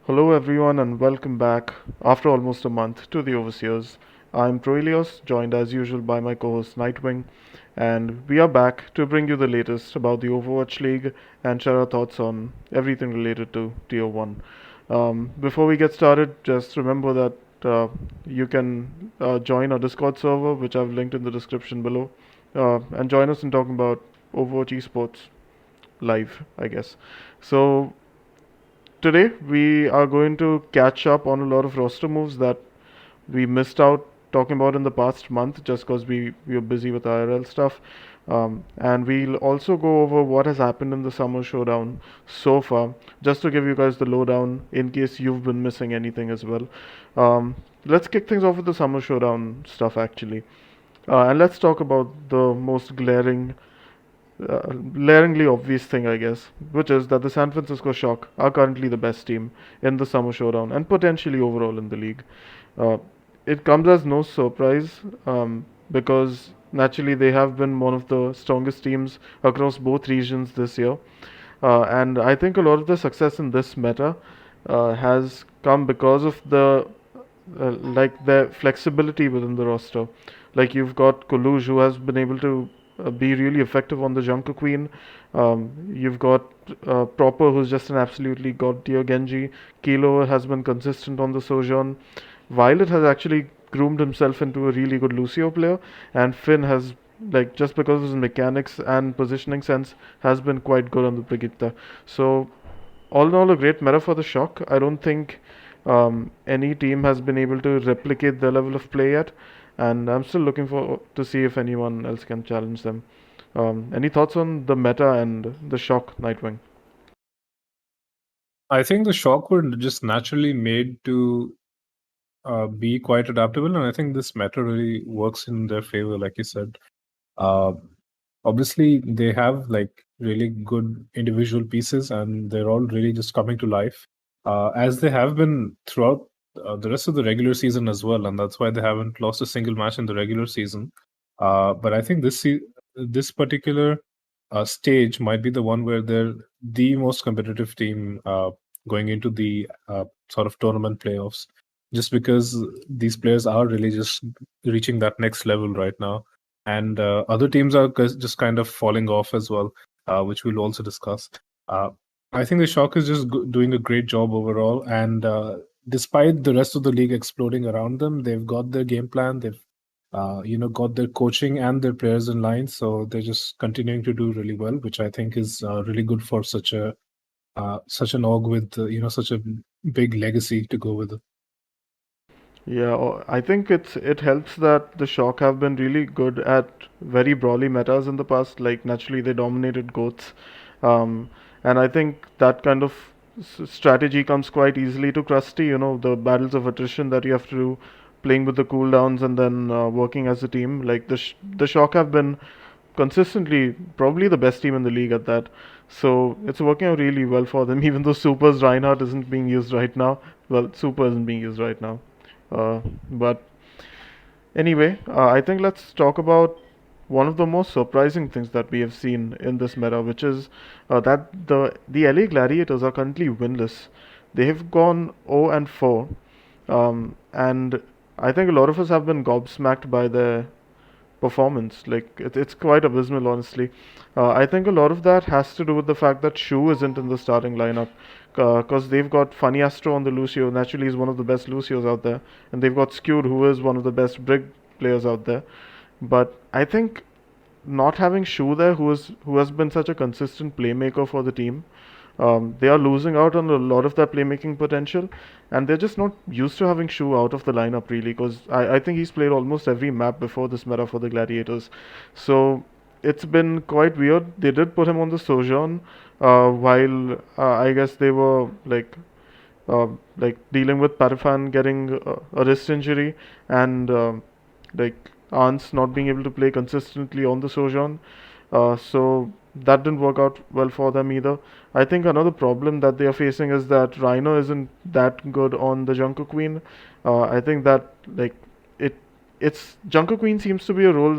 Hello, everyone, and welcome back after almost a month to the Overseers. I'm Troilios, joined as usual by my co host Nightwing, and we are back to bring you the latest about the Overwatch League and share our thoughts on everything related to Tier 1. Before we get started, just remember that you can join our Discord server, which I've linked in the description below, and join us in talking about Overwatch esports live, I guess. So, today we are going to catch up on a lot of roster moves that we missed out talking about in the past month just because we were busy with IRL stuff. And we'll also go over what has happened in the Summer Showdown so far, just to give you guys the lowdown in case you've been missing anything as well. Let's kick things off with the Summer Showdown stuff actually. And let's talk about the most glaringly obvious thing, I guess, which is that the San Francisco Shock are currently the best team in the Summer Showdown and potentially overall in the league. Uh, it comes as no surprise because naturally they have been one of the strongest teams across both regions this year. And I think a lot of the success in this meta has come because of the flexibility within the roster. Like you've got Kuluj who has been able to be really effective on the Junker Queen. You've got Proper who's just an absolutely god tier Genji. Kilo has been consistent on the Sojourn. Violet has actually groomed himself into a really good Lucio player, and Finn has just because of his mechanics and positioning sense has been quite good on the Brigitte. So all in all, a great meta for the Shock. I don't think any team has been able to replicate their level of play yet, and I'm still looking for to see if anyone else can challenge them. Any thoughts on the meta and the Shock, Nightwing? I think the Shock were just naturally made to be quite adaptable, and I think this meta really works in their favor, like you said. Uh, Obviously, they have like really good individual pieces, and they're all really just coming to life, as they have been throughout the rest of the regular season as well, and that's why they haven't lost a single match in the regular season. But I think this particular stage might be the one where they're the most competitive team going into the sort of tournament playoffs, just because these players are really just reaching that next level right now, and other teams are just kind of falling off as well, which we'll also discuss. Uh, I think the Shock is just doing a great job overall, and despite the rest of the league exploding around them, they've got their game plan. They've got their coaching and their players in line, so they're just continuing to do really well, which I think is really good for such an org with such a big legacy to go with. Yeah, I think it helps that the Shock have been really good at very brawly metas in the past. Like naturally, they dominated goats, and I think that kind of strategy comes quite easily to Krusty. You know, the battles of attrition that you have to do, playing with the cooldowns and then working as a team. Like the Shock have been consistently probably the best team in the league at that. So it's working out really well for them. Even though Super's Reinhardt isn't being used right now. Well, Super isn't being used right now. But anyway, I think let's talk about one of the most surprising things that we have seen in this meta, which is that the LA Gladiators are currently winless. They have gone 0 and 4, and I think a lot of us have been gobsmacked by their performance. Like it's quite abysmal, honestly. I think a lot of that has to do with the fact that Shu isn't in the starting lineup, because they've got Funny Astro on the Lucio. Naturally, he's one of the best Lucios out there, and they've got Skewed, who is one of the best Brig players out there. But I think not having Shu there, who has been such a consistent playmaker for the team, they are losing out on a lot of their playmaking potential, and they're just not used to having Shu out of the lineup really. Because I think he's played almost every map before this meta for the Gladiators, so it's been quite weird. They did put him on the Sojourn, while I guess they were uh, dealing with Parafan getting a wrist injury and like Ans not being able to play consistently on the Sojourn. So that didn't work out well for them either. I think another problem that they are facing is that Rhino isn't that good on the Junker Queen. I think that it it's Junker Queen seems to be a role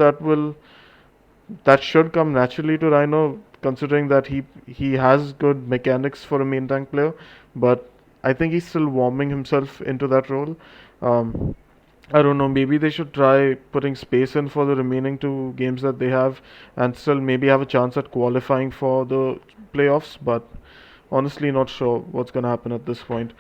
that should come naturally to Rhino, considering that he has good mechanics for a main tank player. But I think he's still warming himself into that role. Um, I don't know. Maybe they should try putting space in for the remaining two games that they have, and still maybe have a chance at qualifying for the playoffs. But honestly, not sure what's gonna happen at this point.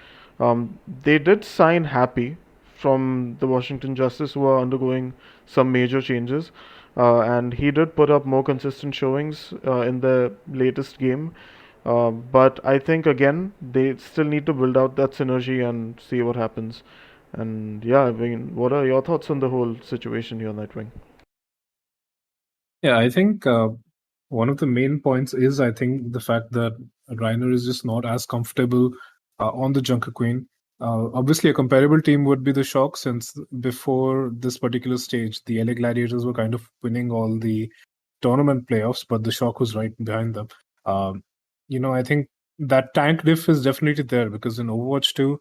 They did sign Happy from the Washington Justice, who are undergoing some major changes, and he did put up more consistent showings in the latest game. But I think again they still need to build out that synergy and see what happens. And yeah, I mean, what are your thoughts on the whole situation here, Nightwing? Yeah, I think one of the main points is I think the fact that Reiner is just not as comfortable on the Junker Queen. Obviously, a comparable team would be the Shock, since before this particular stage, the LA Gladiators were kind of winning all the tournament playoffs, but the Shock was right behind them. Um, I think that tank diff is definitely there because in Overwatch 2,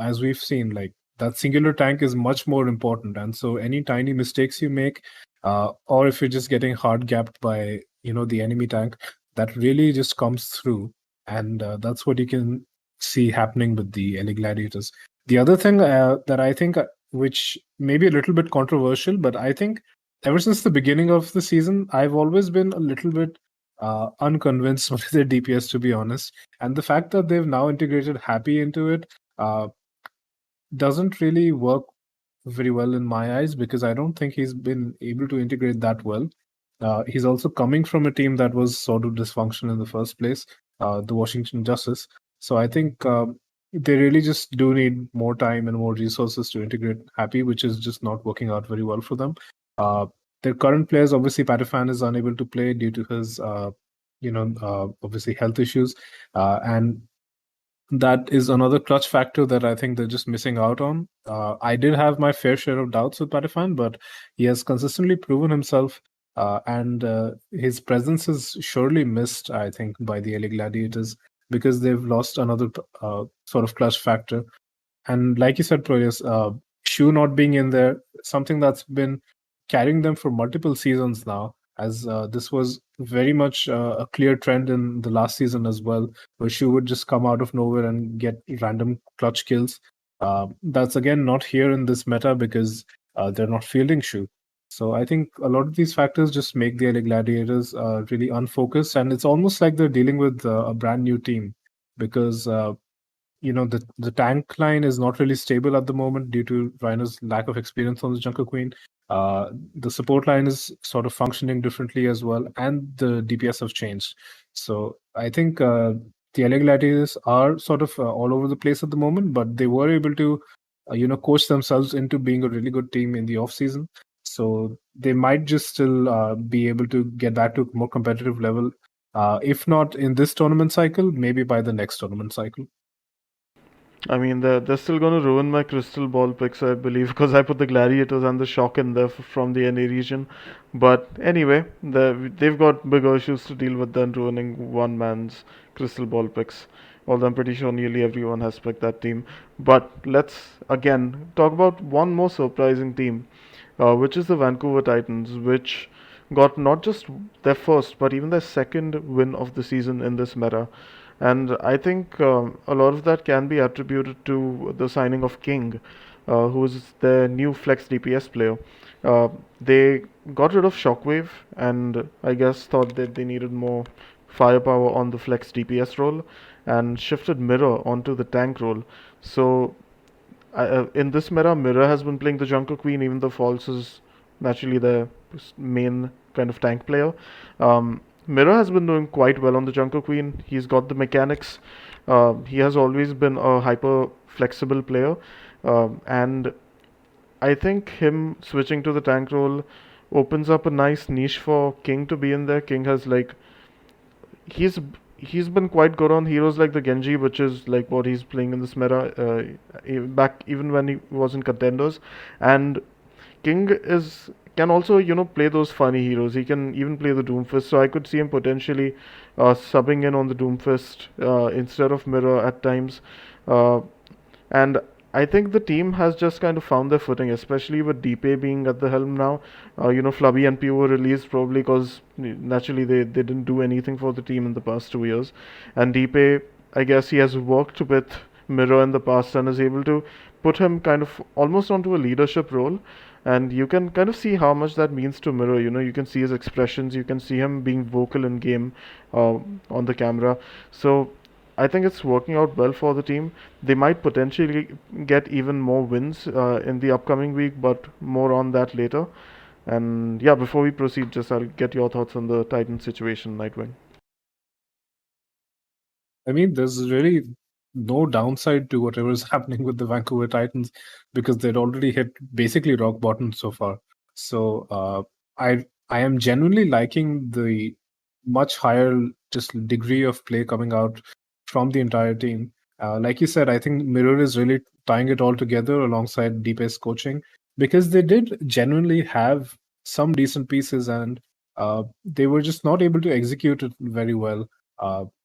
as we've seen, like that singular tank is much more important, and so any tiny mistakes you make, or if you're just getting hard gapped by the enemy tank, that really just comes through, and that's what you can see happening with the LA Gladiators. The other thing that I think, which may be a little bit controversial, but I think ever since the beginning of the season, I've always been a little bit unconvinced with their DPS, to be honest. And the fact that they've now integrated Happy into it doesn't really work very well in my eyes, because I don't think he's been able to integrate that well. He's also coming from a team that was sort of dysfunctional in the first place, the Washington Justice. So I think they really just do need more time and more resources to integrate Happy, which is just not working out very well for them. Uh, their current players, obviously, Patifan is unable to play due to his, obviously health issues, and that is another clutch factor that I think they're just missing out on. I did have my fair share of doubts with Patifan, but he has consistently proven himself, and his presence is surely missed, I think, by the LA Gladiators, because they've lost another sort of clutch factor. And like you said, Proyas, Shu not being in there, something that's been carrying them for multiple seasons now, as this was very much a clear trend in the last season as well, where Shu would just come out of nowhere and get random clutch kills. That's again not here in this meta because they're not fielding Shu. So I think a lot of these factors just make the LA Gladiators really unfocused, and it's almost like they're dealing with a brand new team, because the tank line is not really stable at the moment due to Reiner's lack of experience on the Junker Queen. The support line is sort of functioning differently as well, and the DPS have changed. So I think the LA Gladiators are sort of all over the place at the moment, but they were able to coach themselves into being a really good team in the off season. So they might just still be able to get back to a more competitive level. If not in this tournament cycle, maybe by the next tournament cycle. I mean, they're still gonna ruin my crystal ball picks, I believe, because I put the Gladiators and the Shock in there from the NA region. But anyway, they've got bigger issues to deal with than ruining one man's crystal ball picks. Although I'm pretty sure nearly everyone has picked that team. But let's again talk about one more surprising team, which is the Vancouver Titans, which got not just their first but even their second win of the season in this meta. And I think a lot of that can be attributed to the signing of King, who is their new flex DPS player. They got rid of Shockwave and I guess thought that they needed more firepower on the flex DPS role and shifted Mirror onto the tank role. So in this meta, Mirror has been playing the Junker Queen, even though False is naturally the main kind of tank player. Mirror has been doing quite well on the Junker Queen. He's got the mechanics. He has always been a hyper flexible player, and I think him switching to the tank role opens up a nice niche for King to be in there. King has like he's he's been quite good on heroes like the Genji, which is like what he's playing in this meta. Back even when he was in contenders, and King is can also play those funny heroes. He can even play the Doomfist, so I could see him potentially subbing in on the Doomfist instead of Mirror at times. Uh, and I think the team has just kind of found their footing, especially with Deepe being at the helm now. Flubby and Pew were released probably because naturally they didn't do anything for the team in the past 2 years. And Deepe, I guess he has worked with Mirror in the past and is able to put him kind of almost onto a leadership role. And you can kind of see how much that means to Mirror. You know, you can see his expressions, you can see him being vocal in game uh, on the camera. So I think it's working out well for the team. They might potentially get even more wins in the upcoming week, but more on that later. And yeah, before we proceed, just I'll get your thoughts on the Titan situation, Nightwing. I mean, there's really no downside to whatever is happening with the Vancouver Titans because they'd already hit basically rock bottom so far. So I am genuinely liking the much higher just degree of play coming out from the entire team. Like you said, I think Mirror is really tying it all together alongside DPS coaching because they did genuinely have some decent pieces and they were just not able to execute it very well.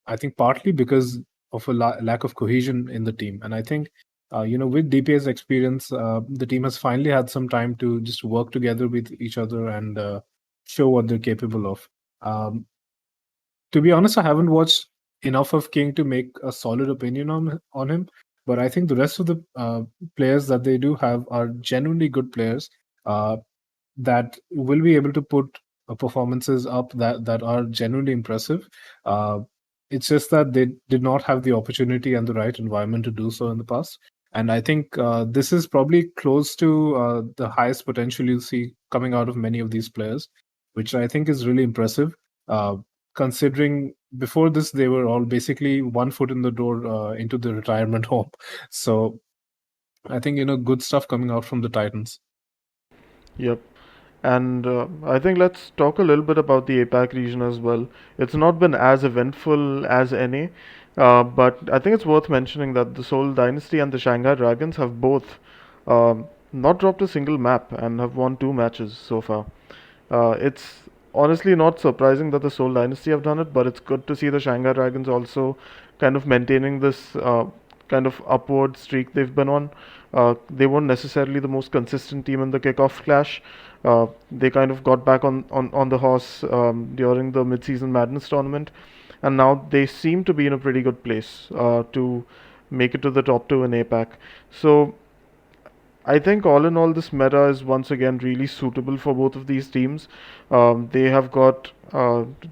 I think partly because of a lack of cohesion in the team, and I think with DPS experience, the team has finally had some time to just work together with each other and show what they're capable of. Um, to be honest, I haven't watched enough of King to make a solid opinion on him, but I think the rest of the players that they do have are genuinely good players. That will be able to put performances up that are genuinely impressive. Uh, it's just that they did not have the opportunity and the right environment to do so in the past. And I think this is probably close to the highest potential you'll see coming out of many of these players, which I think is really impressive. Uh, Considering before this, they were all basically one foot in the door into the retirement home. So I think, good stuff coming out from the Titans. Yep. And I think let's talk a little bit about the APAC region as well. It's not been as eventful as any, but I think it's worth mentioning that the Seoul Dynasty and the Shanghai Dragons have both not dropped a single map and have won two matches so far. It's honestly not surprising that the Seoul Dynasty have done it, but it's good to see the Shanghai Dragons also kind of maintaining this kind of upward streak they've been on. They weren't necessarily the most consistent team in the kickoff clash. They kind of got back on the horse during the mid-season madness tournament, and now they seem to be in a pretty good place to make it to the top two in APAC. So I think all in all, this meta is once again really suitable for both of these teams. They have got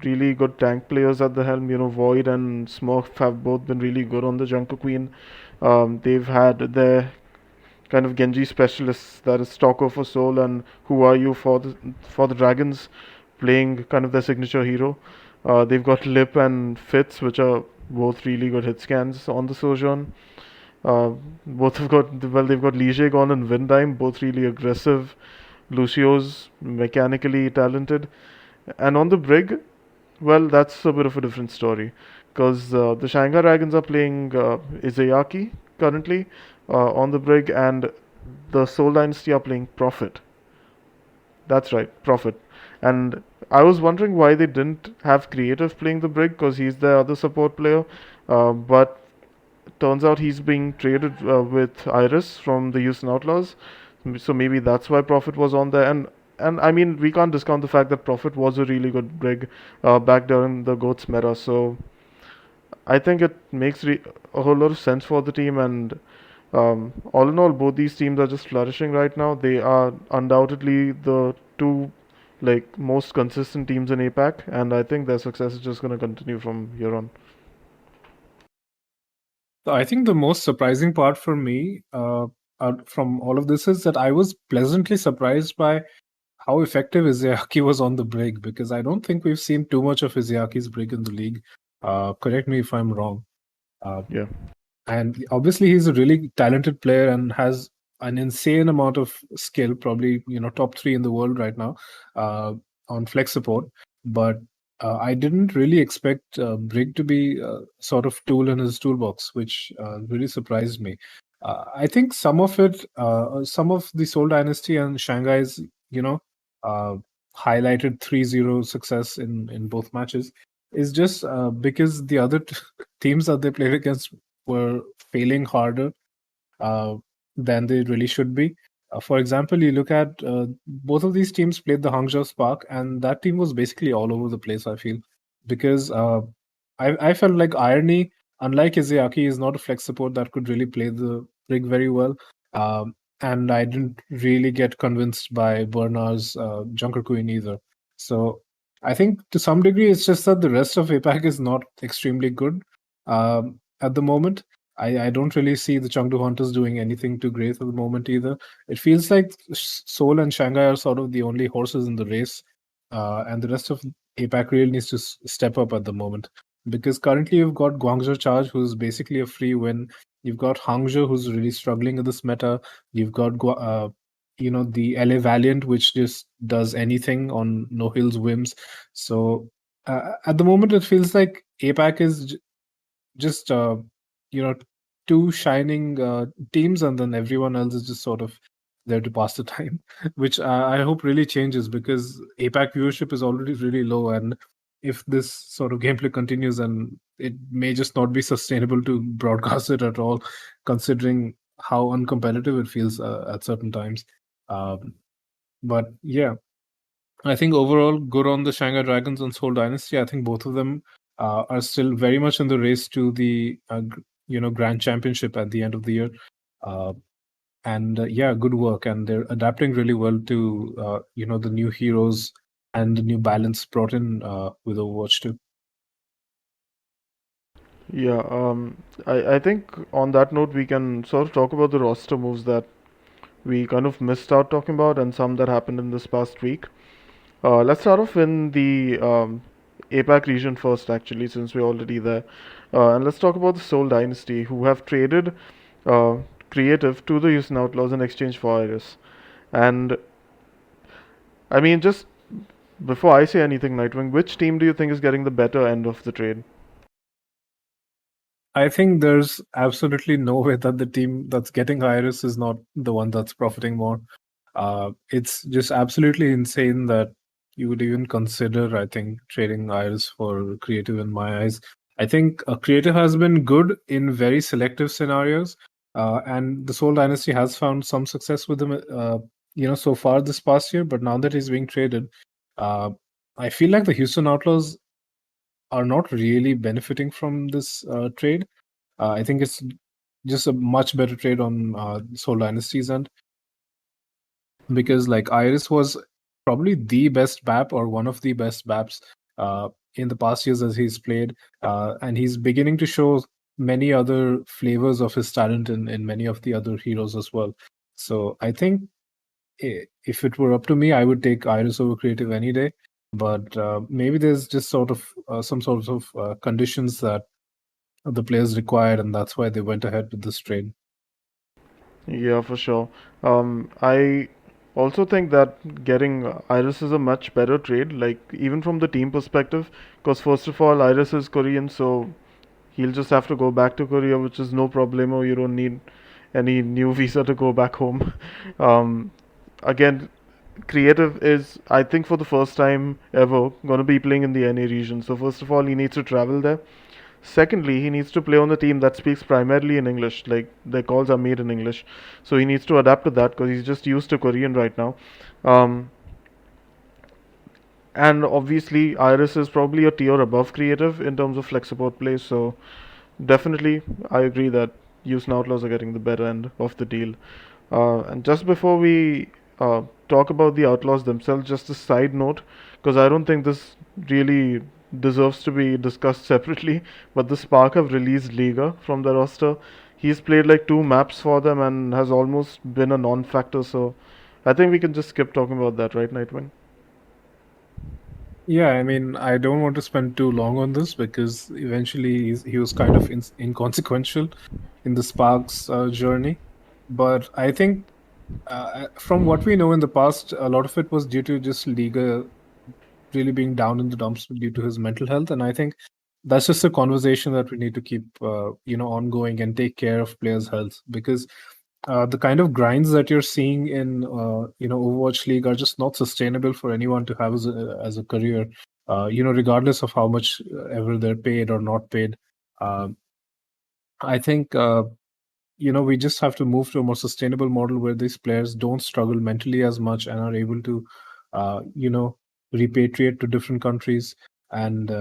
really good tank players at the helm. You know, Void and Smurf have both been really good on the Junker Queen. They've had their kind of Genji specialists, that is Stalker for Soul and Who Are You for the Dragons, playing kind of their signature hero. They've got Lip and Fitz, which are both really good hit scans on the Sojourn. Both have got they've got Liege Gon and Vindime, both really aggressive. Lucio's mechanically talented, and on the Brig, well, that's a bit of a different story, because the Shanghai Dragons are playing Izayaki currently on the Brig, and the Soul Dynasty are playing Prophet. That's right, Prophet. And I was wondering why they didn't have Creative playing the Brig, because he's the other support player. But turns out he's being traded with Iris from the Houston Outlaws. So maybe that's why Prophet was on there. And I mean, we can't discount the fact that Prophet was a really good brig back during the Goats meta. So I think it makes a whole lot of sense for the team. And all in all, both these teams are just flourishing right now. They are undoubtedly the two like most consistent teams in APAC, and I think their success is just going to continue from here on. So I think the most surprising part for me from all of this is that I was pleasantly surprised by how effective Izayaki was on the brig because I don't think we've seen too much of Izayaki's brig in the league. Correct me if I'm wrong. Uh, Yeah. and obviously, he's a really talented player and has an insane amount of skill, probably top three in the world right now uh, on flex support. But I didn't really expect Brig to be sort of tool in his toolbox, which really surprised me. I think some of the Seoul Dynasty and Shanghai's, uh, highlighted 3-0 success in both matches is just because the other teams that they played against were failing harder uh, than they really should be. For example, you look at both of these teams played the Hangzhou Spark, and that team was basically all over the place. I feel because I felt like Irony. unlike Izayaki, is not a flex support that could really play the rig very well. And I didn't really get convinced by Bernard's Junker Queen either. So I think to some degree, it's just that the rest of APAC is not extremely good at the moment. I don't really see the Chengdu Hunters doing anything too great at the moment either. It feels like Seoul and Shanghai are sort of the only horses in the race, and the rest of APAC really needs to step up at the moment. Because currently you've got Guangzhou Charge, who's basically a free win. You've got Hangzhou, who's really struggling in this meta. You've got the LA Valiant, which just does anything on No Hills whims. So at the moment, it feels like APAC is just you know two shining teams, and then everyone else is just sort of there to pass the time, which I hope really changes because APAC viewership is already really low, and if this sort of gameplay continues, and it may just not be sustainable to broadcast it at all, considering how uncompetitive it feels at certain times. Um, but yeah, I think overall, good on the Shanghai Dragons and Seoul Dynasty. I think both of them are still very much in the race to the Grand Championship at the end of the year. Uh, and yeah, good work, and they're adapting really well to the new heroes and the new balance brought in with Overwatch 2. Yeah, I think on that note, we can sort of talk about the roster moves that we kind of missed out talking about and some that happened in this past week. Let's start off in the APAC region first, actually, since we're already there. And let's talk about the Seoul Dynasty, who have traded uh, Creative to the Houston Outlaws in exchange for Iris. And I mean, just before I say anything, Nightwing, which team do you think is getting the better end of the trade? I think there's absolutely no way that the team that's getting Iris is not the one that's profiting more. It's just absolutely insane that you would even consider, I think, trading Iris for Creative in my eyes. I think Creative has been good in very selective scenarios, and the Soul Dynasty has found some success with him, so far this past year. But now that he's being traded, uh, I feel like the Houston Outlaws are not really benefiting from this trade. I think it's just a much better trade on Soul Dynasty's end because like Iris was probably the best BAP or one of the best BAPs in the past years as he's played, and he's beginning to show many other flavors of his talent in many of the other heroes as well. So I think if it were up to me, I would take Iris over Creative any day. But maybe there's just sort of some sort of conditions that the players required, and that's why they went ahead with this trade. Yeah, for sure. I also think that getting Iris is a much better trade, like even from the team perspective, because first of all, Iris is Korean, so he'll just have to go back to Korea, which is no problemo. You don't need any new visa to go back home. Um, Again, Creative is, I think, for the first time ever, going to be playing in the NA region. So first of all, he needs to travel there. Secondly, he needs to play on a team that speaks primarily in English, like their calls are made in English. So he needs to adapt to that because he's just used to Korean right now. Um, and obviously, Iris is probably a tier above Creative in terms of flex support play. So definitely, I agree that Houston Outlaws are getting the better end of the deal. And just before we talk about the Outlaws themselves, just a side note, because I don't think this really deserves to be discussed separately, but the Spark have released Liga from the roster. He's played like two maps for them and has almost been a non-factor, so I think we can just skip talking about that, right, Nightwing? Yeah, I mean, I don't want to spend too long on this because eventually he was kind of inconsequential in the Sparks journey. But I think from what we know in the past, a lot of it was due to just Liga really being down in the dumps due to his mental health. And I think that's just a conversation that we need to keep, ongoing and take care of players' health because the kind of grinds that you're seeing in Overwatch League are just not sustainable for anyone to have as a career. Regardless of how much ever they're paid or not paid. Um, I think we just have to move to a more sustainable model where these players don't struggle mentally as much and are able to, uh, you know, repatriate to different countries and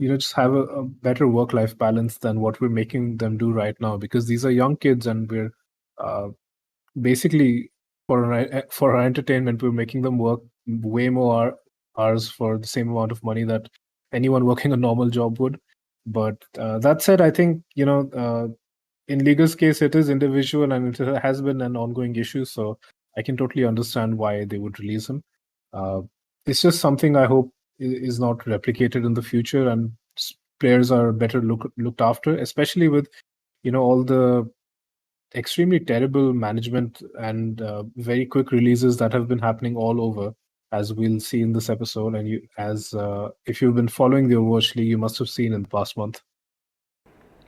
just have a better work-life balance than what we're making them do right now, because these are young kids and we're uh, basically for our entertainment we're making them work way more hours for the same amount of money that anyone working a normal job would. But that said, I think in Liga's case it is individual and it has been an ongoing issue, so I can totally understand why they would release him. uh, it's just something I hope is not replicated in the future, and players are better looked after, especially with all the extremely terrible management and very quick releases that have been happening all over, as we'll see in this episode. And as if you've been following the Overwatch League, you must have seen in the past month.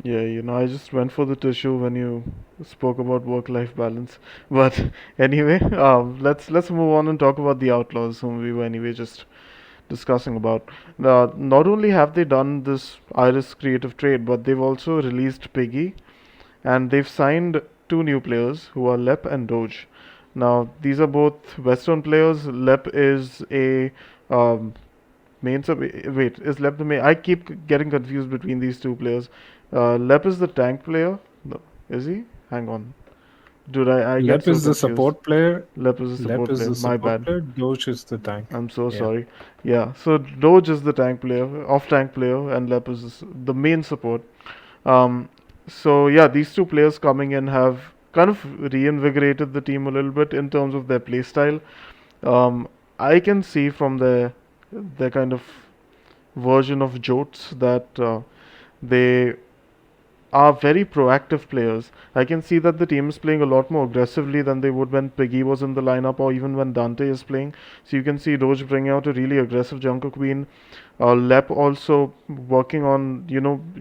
Yeah, I just went for the tissue when you spoke about work-life balance. But anyway, let's move on and talk about the Outlaws, whom we were anyway just discussing about. Not only have they done this Iris creative trade, but they've also released Piggy, and they've signed two new players who are Lep and Doge. Now, these are both Western players. Lep is a um, main sub. Wait, is Lep the main? I keep getting confused between these two players. Lep is the tank player. No, is he? Hang on. Dude, I get Lep so is the confused. support player. Lep is a Lep support is player. the My support bad. player. Doge is the tank. I'm so Yeah. sorry. Yeah, so Doge is the tank player, off tank player, and Lep is the main support. Um, so yeah, these two players coming in have kind of reinvigorated the team a little bit in terms of their play style. I can see from their kind of version of Jotes that they are very proactive players. I can see that the team is playing a lot more aggressively than they would when Piggy was in the lineup or even when Dante is playing. So you can see Doge bringing out a really aggressive Junker Queen. Lep also working on,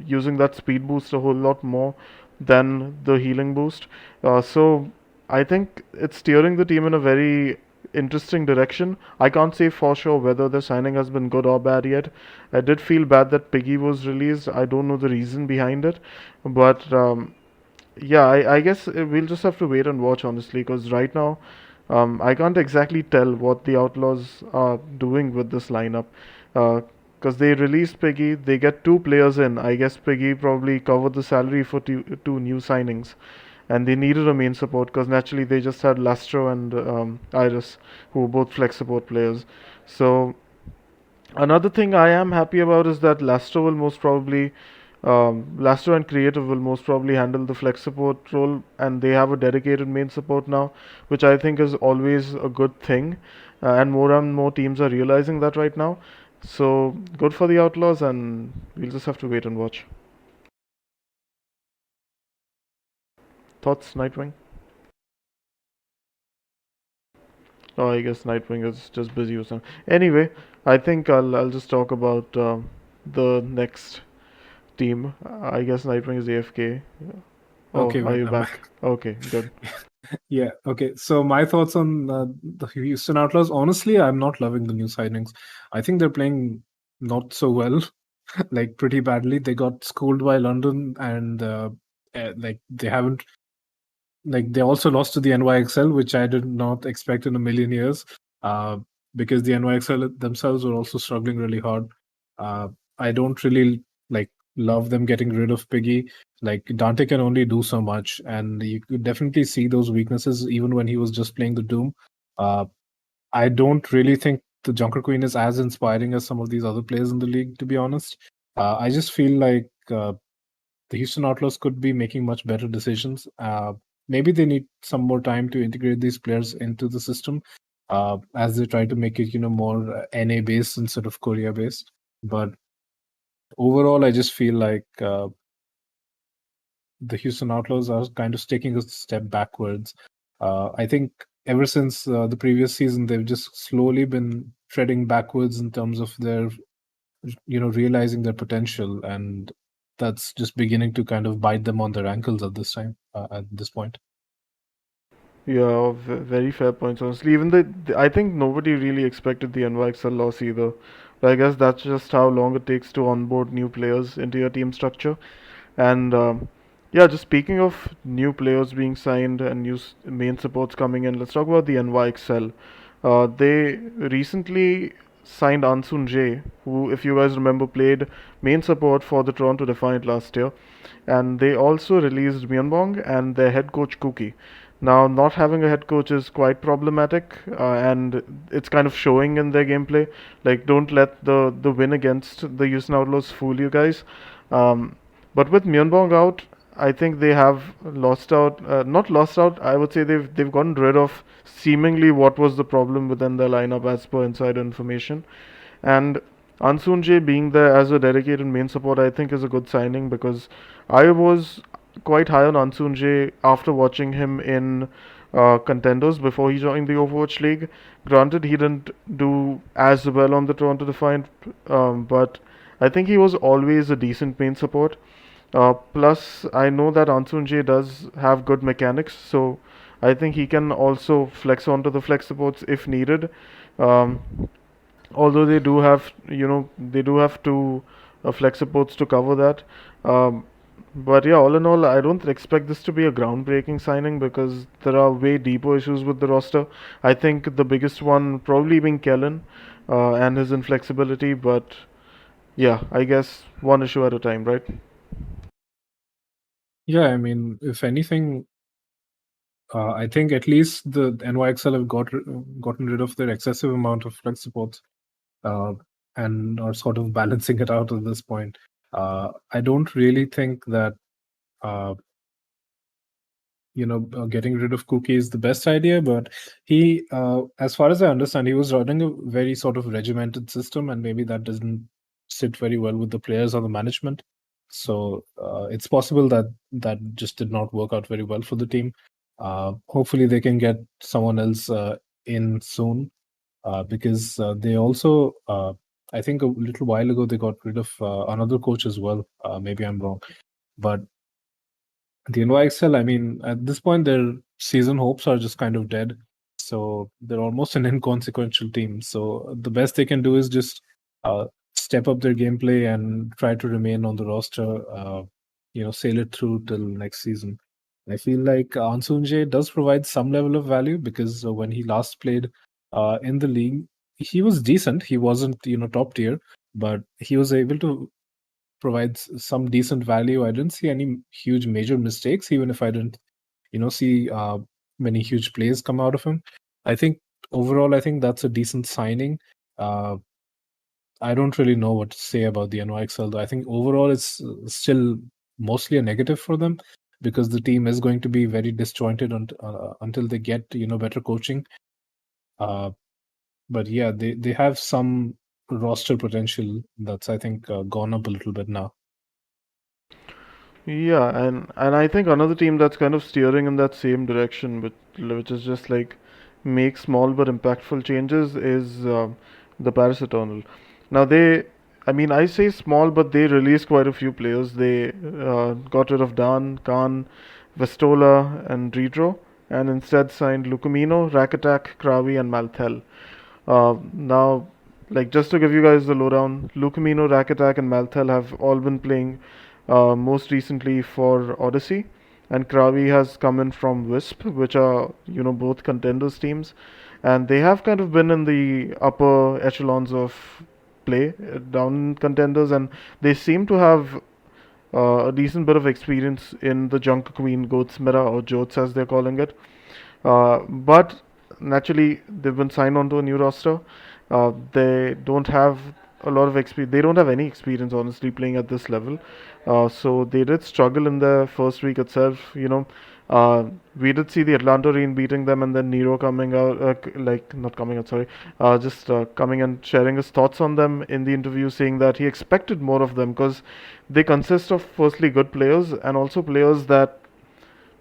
using that speed boost a whole lot more than the healing boost. So I think it's steering the team in a very interesting direction. I can't say for sure whether the signing has been good or bad yet. I did feel bad that Piggy was released. I don't know the reason behind it, but yeah, I guess we'll just have to wait and watch honestly, because right now I can't exactly tell what the Outlaws are doing with this lineup. Because they released Piggy, they get two players in. I guess Piggy probably covered the salary for two new signings, and they needed a main support because naturally they just had Lastro and Iris, who were both flex support players. So another thing I am happy about is that Lastro and Creative will most probably handle the flex support role, and they have a dedicated main support now, which I think is always a good thing. And more teams are realizing that right now. So good for the Outlaws, and we'll just have to wait and watch. Thoughts, Nightwing? Oh, I guess Nightwing is just busy or something. Anyway, I think I'll just talk about the next team. I guess Nightwing is AFK. Oh, Okay, are wait, you I'm back? back. Okay, good. Yeah. Okay. So my thoughts on the Houston Outlaws. Honestly, I'm not loving the new signings. I think they're playing not so well, like pretty badly. They got schooled by London, and like they haven't. Like they also lost to the NYXL, which I did not expect in a million years, uh, because the NYXL themselves were also struggling really hard. Uh, I don't really like love them getting rid of Piggy. Like Dante can only do so much, and you could definitely see those weaknesses even when he was just playing the Doom. Uh, I don't really think the Junker Queen is as inspiring as some of these other players in the league, to be honest. I just feel like the Houston Outlaws could be making much better decisions. Maybe they need some more time to integrate these players into the system, as they try to make it, more NA based instead of Korea based. But overall, I just feel like the Houston Outlaws are kind of taking a step backwards. I think ever since the previous season, they've just slowly been treading backwards in terms of their, realizing their potential, and that's just beginning to kind of bite them on their ankles at this time, at this point. Yeah, very fair points. Honestly, even I think nobody really expected the NYXL loss either. But I guess that's just how long it takes to onboard new players into your team structure. And yeah, just speaking of new players being signed and new main supports coming in, let's talk about the NYXL. They recently signed Ansun J, who, if you guys remember, played main support for the Toronto Defiant last year, and they also released Myeonbong and their head coach Kuki. Now, not having a head coach is quite problematic, and it's kind of showing in their gameplay. Like, don't let the win against the Houston Outlaws fool you guys. Um, but with Myeonbong out, I think they have lost out. Not lost out. I would say they've gotten rid of seemingly what was the problem within their lineup as per insider information. And Ansunje being there as a dedicated main support, I think, is a good signing because I was quite high on Ansunje after watching him in contenders before he joined the Overwatch League. Granted, he didn't do as well on the Toronto Defiant, but I think he was always a decent main support. Plus, I know that Ansunje does have good mechanics, so I think he can also flex onto the flex supports if needed. Um, Although they do have two flex supports to cover that. Um, but yeah, all in all, I don't expect this to be a groundbreaking signing because there are way deeper issues with the roster. I think the biggest one probably being Kellen and his inflexibility, but yeah, I guess one issue at a time, right? Yeah, I mean, if anything, I think at least the NYXL have gotten rid of their excessive amount of flex supports, uh, and are sort of balancing it out at this point. I don't really think that uh, getting rid of Cookie is the best idea, but as far as I understand, he was running a very sort of regimented system, and maybe that doesn't sit very well with the players or the management. So it's possible that that just did not work out very well for the team. Hopefully, they can get someone else in soon, because they also, I think a little while ago, they got rid of another coach as well. Maybe I'm wrong, but the NYXL, I mean, at this point, their season hopes are just kind of dead. So they're almost an inconsequential team. So the best they can do is just step up their gameplay and try to remain on the roster, sail it through till next season. I feel like Ansunje does provide some level of value because when he last played in the league, he was decent. He wasn't, top tier, but he was able to provides some decent value. I didn't see any huge major mistakes, even if I didn't, see many huge plays come out of him. I think overall, I think that's a decent signing. Uh, I don't really know what to say about the NYXL, though. I think overall it's still mostly a negative for them because the team is going to be very disjointed until they get better coaching. Uh, but yeah, they have some roster potential that's I think gone up a little bit now. Yeah, and I think another team that's kind of steering in that same direction, which is just like make small but impactful changes, is the Paris Eternal. Now I mean, I say small, but they released quite a few players. They got rid of Dan, Khan, Vestola, and Redro, and instead signed Lucamino, Rakatak, Kravi, and Malthel. Now, like just to give you guys the lowdown, Lucamino, Rakatak, and Malthel have all been playing most recently for Odyssey, and Kravi has come in from Wisp, which are both contenders teams, and they have kind of been in the upper echelons of play down in contenders, and they seem to have a decent bit of experience in the Junk Queen Goats meta or Jotes as they're calling it. But naturally, they've been signed onto a new roster. They don't have a lot of experience. They don't have any experience, honestly, playing at this level. So they did struggle in the first week itself. We did see the Atlanta Reign beating them, and then Nero coming out, like not coming out, sorry, just coming and sharing his thoughts on them in the interview, saying that he expected more of them because they consist of firstly good players and also players that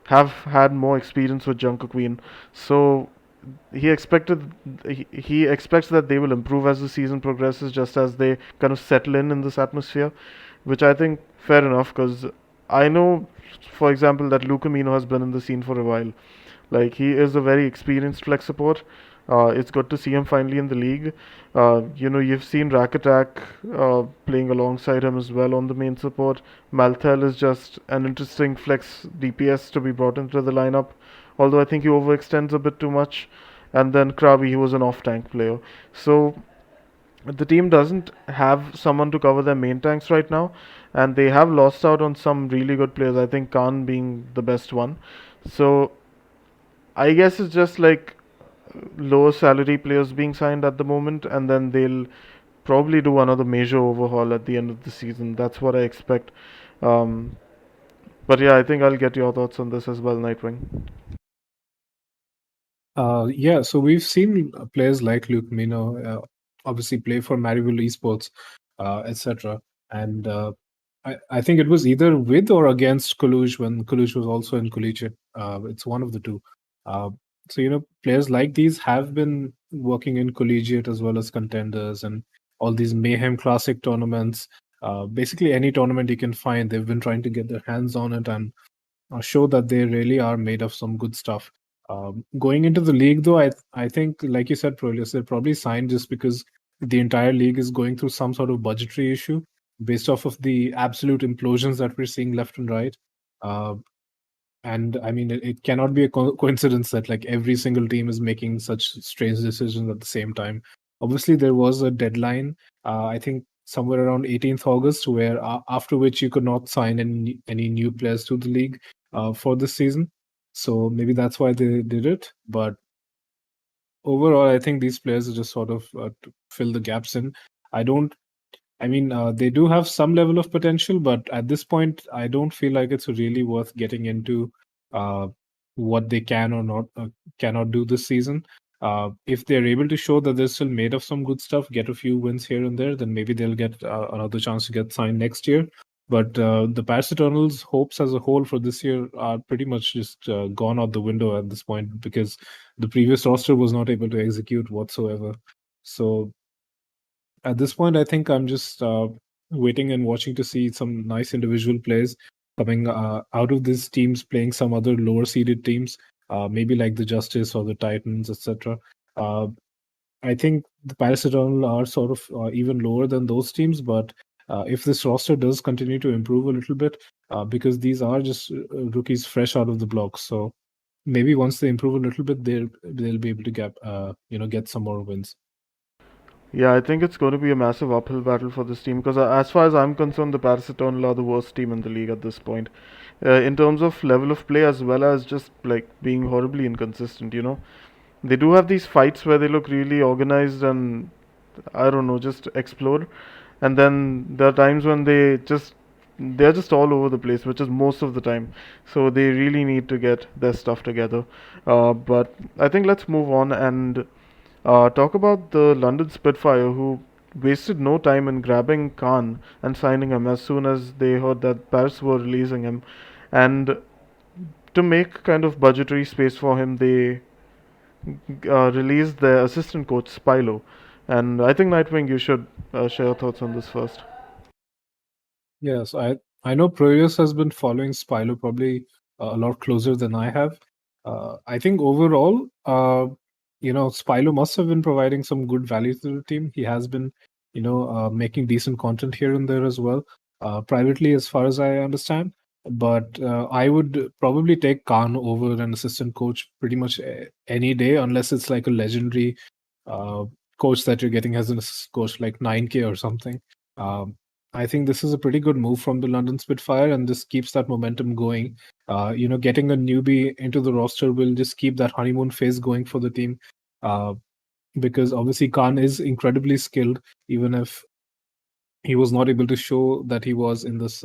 have had more experience with Junker Queen. So he expected he expects that they will improve as the season progresses, just as they kind of settle in this atmosphere, which I think fair enough because I know, for example, that Lucamino has been in the scene for a while. Like he is a very experienced flex support. It's good to see him finally in the league. You've seen Rack Attack playing alongside him as well on the main support. Malthel is just an interesting flex DPS to be brought into the lineup, although I think he overextends a bit too much. And then Krabi, he was an off-tank player. So the team doesn't have someone to cover their main tanks right now, and they have lost out on some really good players. I think Khan being the best one. So I guess it's just like lower salary players being signed at the moment, and then they'll probably do another major overhaul at the end of the season. That's what I expect. Um, but yeah, I think I'll get your thoughts on this as well, Nightwing. Yeah, so we've seen players like Luke Mino obviously play for Marival Esports, etc. And I think it was either with or against Kalush when Kalush was also in collegiate. It's one of the two. Uh, so, players like these have been working in collegiate as well as contenders and all these Mayhem Classic tournaments. Basically, any tournament you can find, they've been trying to get their hands on it and show that they really are made of some good stuff. Going into the league, though, I think, like you said, Prolius, they probably signed just because the entire league is going through some sort of budgetary issue based off of the absolute implosions that we're seeing left and right. Uh, and I mean, it cannot be a coincidence that like every single team is making such strange decisions at the same time. Obviously, there was a deadline. I think somewhere around 18th August, where after which you could not sign any new players to the league for this season. So maybe that's why they did it. But overall, I think these players are just sort of to fill the gaps in. I don't I mean, they do have some level of potential, but at this point, I don't feel like it's really worth getting into uh, what they can or not cannot do this season. If they're able to show that they're still made of some good stuff, get a few wins here and there, then maybe they'll get another chance to get signed next year. But the Paris Eternals' hopes as a whole for this year are pretty much just gone out the window at this point because the previous roster was not able to execute whatsoever. So at this point, I think I'm just waiting and watching to see some nice individual plays coming out of these teams playing some other lower seeded teams, maybe like the Justice or the Titans, etc. Uh, I think the Paris Eternal are sort of even lower than those teams, but if this roster does continue to improve a little bit, because these are just rookies fresh out of the blocks, so maybe once they improve a little bit, they'll be able to get some more wins. Yeah, I think it's going to be a massive uphill battle for this team because, as far as I'm concerned, the Paris Eternal are the worst team in the league at this point. In terms of level of play as well as just like being horribly inconsistent, They do have these fights where they look really organized and, I don't know, just explode. And then there are times when they're just all over the place, which is most of the time. So they really need to get their stuff together. But I think let's move on and talk about the London Spitfire, who wasted no time in grabbing Khan and signing him as soon as they heard that Paris were releasing him. And to make kind of budgetary space for him, they released their assistant coach, Spilo. And I think, Nightwing, you should share your thoughts on this first. Yes, I know Proteus has been following Spilo probably a lot closer than I have. I think overall, Spilo must have been providing some good value to the team. He has been, making decent content here and there as well, privately, as far as I understand. But I would probably take Khan over an assistant coach pretty much any day, unless it's like a legendary uh, coach that you're getting as an assistant coach, like 9K or something. Um, I think this is a pretty good move from the London Spitfire, and this keeps that momentum going. Getting a newbie into the roster will just keep that honeymoon phase going for the team. Uh, because obviously Khan is incredibly skilled, even if he was not able to show that he was in this,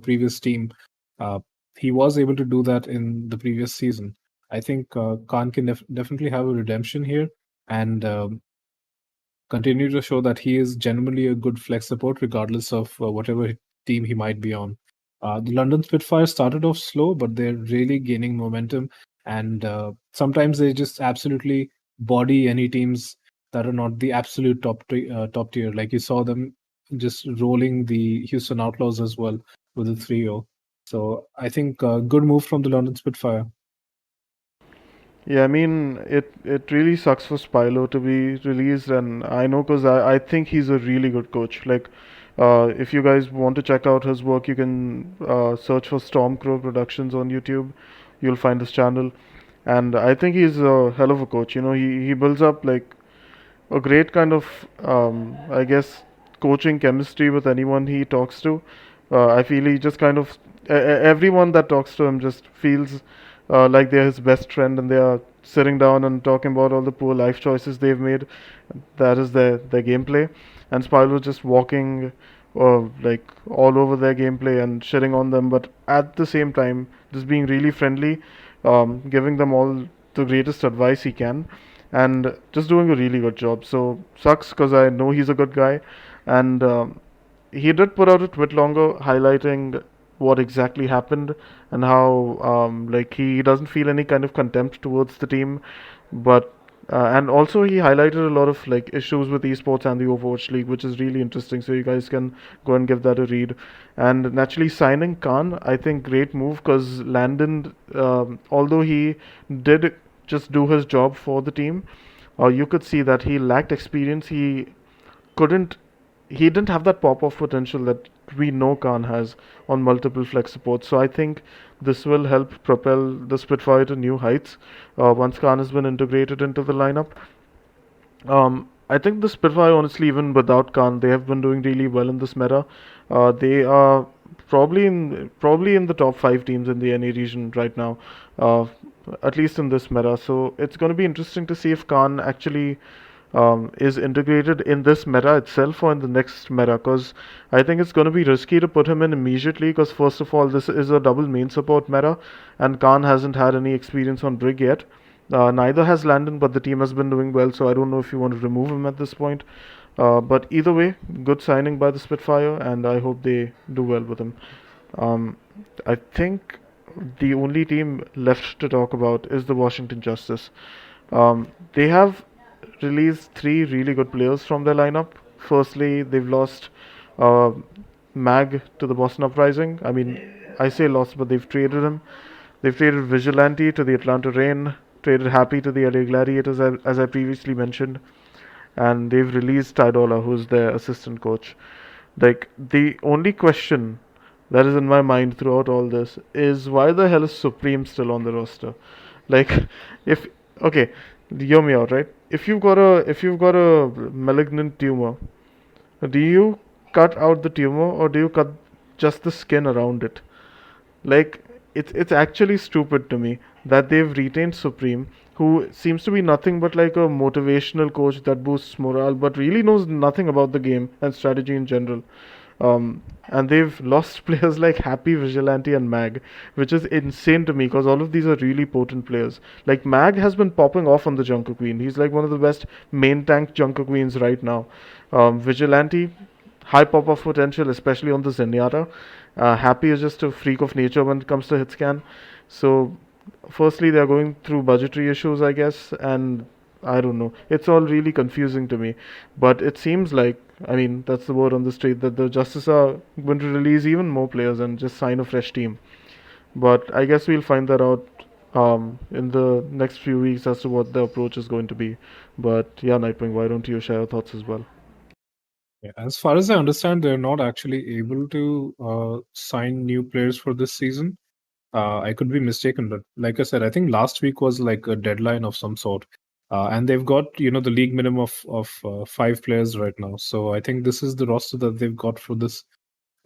previous team. Uh, he was able to do that in the previous season. I think Khan can definitely have a redemption here, and continue to show that he is genuinely a good flex support, regardless of whatever team he might be on. The London Spitfire started off slow, but they're really gaining momentum, and sometimes they just absolutely body any teams that are not the absolute top tier. Like you saw them just rolling the Houston Outlaws as well with a 3-0. So I think good move from the London Spitfire. Yeah, I mean, it really sucks for Spilo to be released, and I know because I think he's a really good coach. Like, if you guys want to check out his work, you can search for Stormcrow Productions on YouTube. You'll find his channel, and I think he's a hell of a coach. He builds up like a great kind of, I guess, coaching chemistry with anyone he talks to. I feel he just kind of everyone that talks to him just feels like they're his best friend, and they are sitting down and talking about all the poor life choices they've made. That is their gameplay, and Spyro just walking like all over their gameplay and shitting on them, but at the same time just being really friendly, giving them all the greatest advice he can, and just doing a really good job. So sucks because I know he's a good guy, and he did put out a tweet longer highlighting what exactly happened and how like he doesn't feel any kind of contempt towards the team, but and also he highlighted a lot of like issues with esports and the Overwatch League, which is really interesting. So you guys can go and give that a read. And naturally, signing Khan, I think great move because Landon, although he did just do his job for the team, you could see that he lacked experience. Couldn't he didn't have that pop off potential that we know Khan has on multiple flex supports. So I think this will help propel the Spitfire to new heights once Khan has been integrated into the lineup. I think the Spitfire, honestly, even without Khan, they have been doing really well in this meta. They are probably in the top five teams in the NA region right now, uh, at least in this meta. So it's going to be interesting to see if Khan actually is integrated in this meta itself or in the next meta, because I think it's going to be risky to put him in immediately, because first of all this is a double main support meta and Khan hasn't had any experience on Brig yet. Neither has Landon, but the team has been doing well, so I don't know if you want to remove him at this point. But either way, good signing by the Spitfire, and I hope they do well with him. Um, I think the only team left to talk about is the Washington Justice. They have released three really good players from their lineup. Firstly, they've lost uh, Mag to the Boston Uprising. I mean, I say lost, but they've traded him. They've traded Vigilante to the Atlanta Rain, traded Happy to the LA Gladiators, as I previously mentioned, and they've released Tydola, who's their assistant coach. Like, the only question that is in my mind throughout all this is why the hell is Supreme still on the roster? Like, if okay, hear me out, right? If you've got a malignant tumor, do you cut out the tumor or do you cut just the skin around it? Like, it's actually stupid to me that they've retained Supreme, who seems to be nothing but like a motivational coach that boosts morale, but really knows nothing about the game and strategy in general. And they've lost players like Happy, Vigilante, and Mag, which is insane to me because all of these are really potent players. Like Mag has been popping off on the Junker Queen. He's like one of the best main tank Junker Queens right now. Vigilante, high pop off potential, especially on the Zenyatta. Happy is just a freak of nature when it comes to hit scan. So, firstly, they're going through budgetary issues, I guess, and I don't know. It's all really confusing to me. But it seems like, I mean, that's the word on the street, that the Justice are going to release even more players and just sign a fresh team. But I guess we'll find that out in the next few weeks as to what the approach is going to be. But yeah, Nightwing, why don't you share your thoughts as well? Yeah, as far as I understand, they're not actually able to sign new players for this season. I could be mistaken, but like I said, I think last week was like a deadline of some sort, and they've got the league minimum of 5 players right now. So I think this is the roster that they've got for this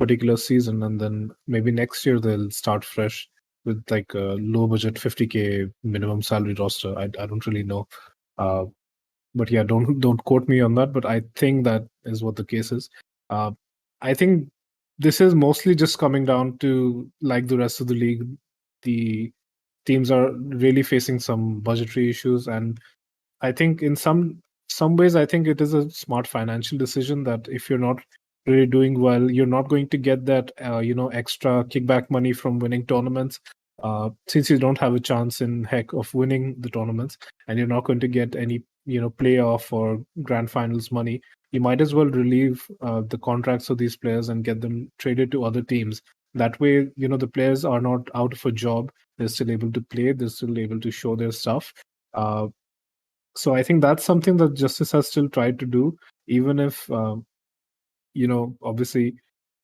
particular season, and then maybe next year they'll start fresh with like a low budget 50K minimum salary roster. I don't really know, uh, but yeah, don't quote me on that. But I think that is what the case is. Uh, I think this is mostly just coming down to, like the rest of the league, the teams are really facing some budgetary issues, and I think in some ways, I think it is a smart financial decision that if you're not really doing well, you're not going to get that extra kickback money from winning tournaments. Since you don't have a chance in heck of winning the tournaments, and you're not going to get any playoff or grand finals money, you might as well relieve the contracts of these players and get them traded to other teams. That way, the players are not out of a job. They're still able to play. They're still able to show their stuff. Uh, so I think that's something that Justice has still tried to do, even if obviously,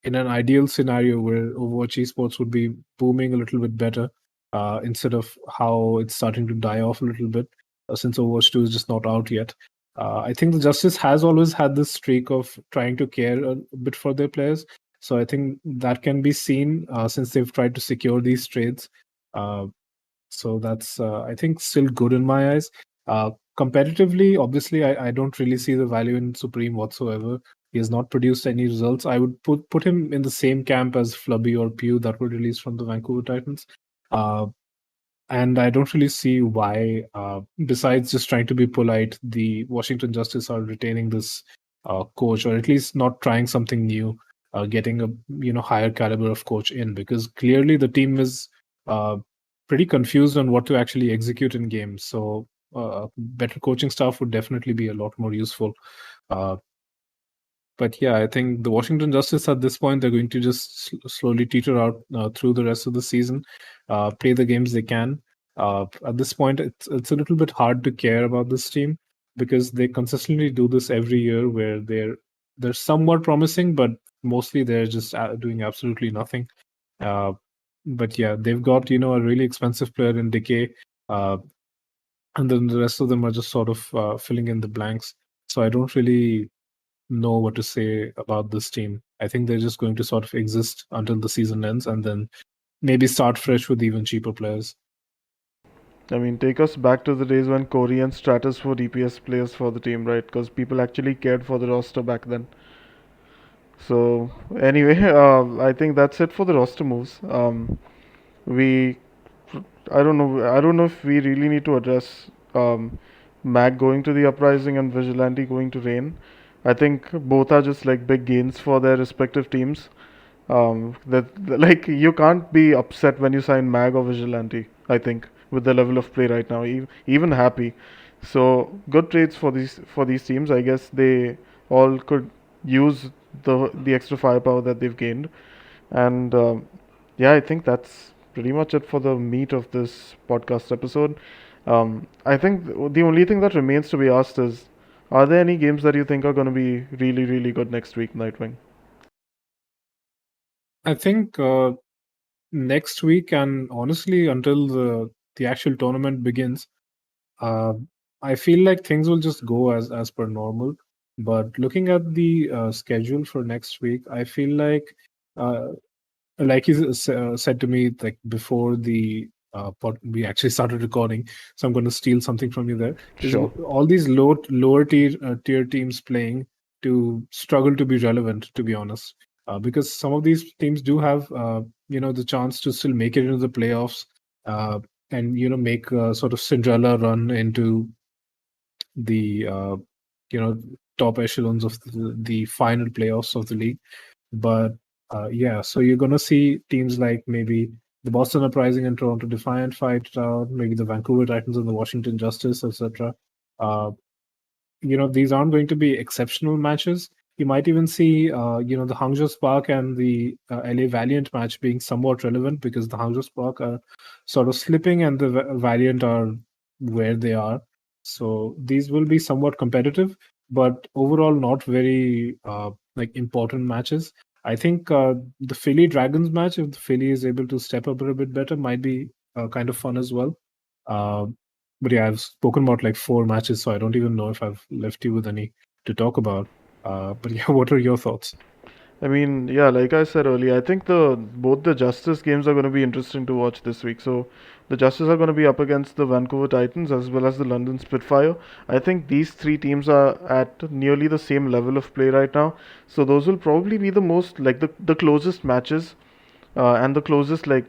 in an ideal scenario where Overwatch esports would be booming a little bit better, instead of how it's starting to die off a little bit, since Overwatch 2 is just not out yet. I think the Justice has always had this streak of trying to care a bit for their players. So I think that can be seen since they've tried to secure these trades. Uh, so that's, I think, still good in my eyes. Competitively, obviously, I don't really see the value in Supreme whatsoever. He has not produced any results. I would put him in the same camp as Flubby or Pew that were released from the Vancouver Titans. Uh, and I don't really see why, besides just trying to be polite, the Washington Justice are retaining this coach, or at least not trying something new, getting a higher caliber of coach in, because clearly the team is uh, pretty confused on what to actually execute in games. So better coaching staff would definitely be a lot more useful. Uh, but yeah, I think the Washington Justice at this point, they're going to just slowly teeter out through the rest of the season, play the games they can. At this point, it's a little bit hard to care about this team because they consistently do this every year, where they're somewhat promising, but mostly they're just doing absolutely nothing. Uh, but yeah, they've got a really expensive player in Decay, uh, and then the rest of them are just sort of filling in the blanks. So I don't really know what to say about this team. I think they're just going to sort of exist until the season ends and then maybe start fresh with even cheaper players. I mean, take us back to the days when Corey and Stratus were DPS players for the team, right? Because people actually cared for the roster back then. So anyway, I think that's it for the roster moves. We, I don't know. I don't know if we really need to address Mag going to the Uprising and Vigilante going to Rain. I think both are just like big gains for their respective teams. Like you can't be upset when you sign Mag or Vigilante. I think with the level of play right now, even happy. So good trades for these teams. I guess they all could use the extra firepower that they've gained. And yeah, I think that's pretty much it for the meat of this podcast episode. I think the only thing that remains to be asked is, are there any games that you think are going to be really, really good next week, Nightwing? I think next week, and honestly until the actual tournament begins, uh, I feel like things will just go as per normal. But looking at the schedule for next week, I feel uh, like you said to me, like before the we actually started recording, so I'm going to steal something from you there. There's Sure. all these lower tier teams playing to struggle to be relevant, to be honest, because some of these teams do have the chance to still make it into the playoffs, uh, and make a sort of Cinderella run into the you know top echelons of the final playoffs of the league. But yeah, so you're going to see teams like maybe the Boston Uprising and Toronto Defiant fight it out, maybe the Vancouver Titans and the Washington Justice, etc. Uh, these aren't going to be exceptional matches. You might even see, the Hangzhou Spark and the LA Valiant match being somewhat relevant because the Hangzhou Spark are sort of slipping and the Valiant are where they are. So these will be somewhat competitive, but overall not very like important matches. I think the Philly Dragons match, if the Philly is able to step up a bit better, might be kind of fun as well. Uh, but yeah, I've spoken about like four matches, so I don't even know if I've left you with any to talk about. But yeah, what are your thoughts? I mean, yeah, like I said earlier, I think the both the Justice games are going to be interesting to watch this week. So the Justice are going to be up against the Vancouver Titans as well as the London Spitfire. I think these three teams are at nearly the same level of play right now. So those will probably be the most like the closest matches and the closest like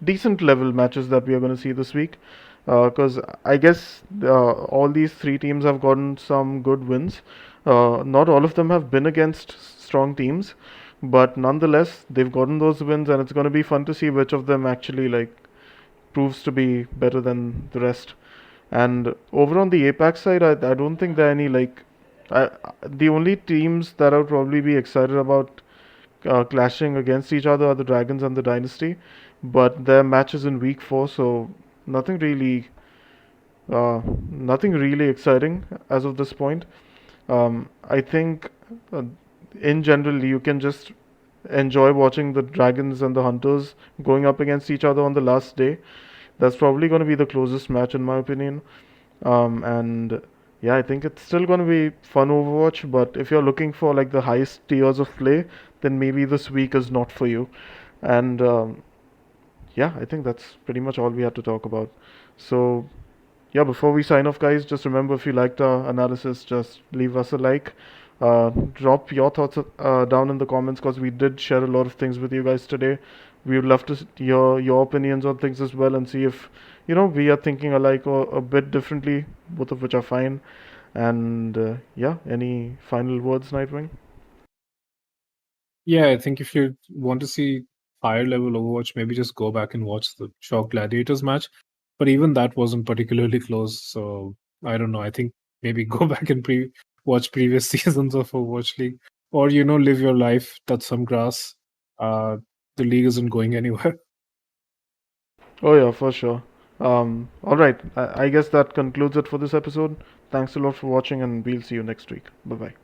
decent level matches that we are going to see this week. Because I guess all these three teams have gotten some good wins. Not all of them have been against strong teams, but nonetheless, they've gotten those wins, and it's going to be fun to see which of them actually like proves to be better than the rest. And over on the APAC side, I don't think there are any like the only teams that I would probably be excited about clashing against each other are the Dragons and the Dynasty, but their match is in week 4, so nothing really, nothing really exciting as of this point. I think, uh, in general, you can just enjoy watching the Dragons and the Hunters going up against each other on the last day. That's probably going to be the closest match, in my opinion. And yeah, I think it's still going to be fun Overwatch, but if you're looking for like the highest tiers of play, then maybe this week is not for you. And yeah, I think that's pretty much all we had to talk about. So yeah, before we sign off, guys, just remember if you liked our analysis, just leave us a like. Drop your thoughts down in the comments because we did share a lot of things with you guys today. We would love to hear your opinions on things as well and see if, we are thinking alike or a bit differently, both of which are fine. And yeah, any final words, Nightwing? Yeah, I think if you want to see higher level Overwatch, maybe just go back and watch the Shock Gladiators match. But even that wasn't particularly close, so I don't know. I think maybe go back and watch previous seasons of Overwatch League, or live your life, touch some grass. Uh, the league isn't going anywhere. Oh yeah, for sure. All right. I guess that concludes it for this episode. Thanks a lot for watching, and we'll see you next week. Bye bye.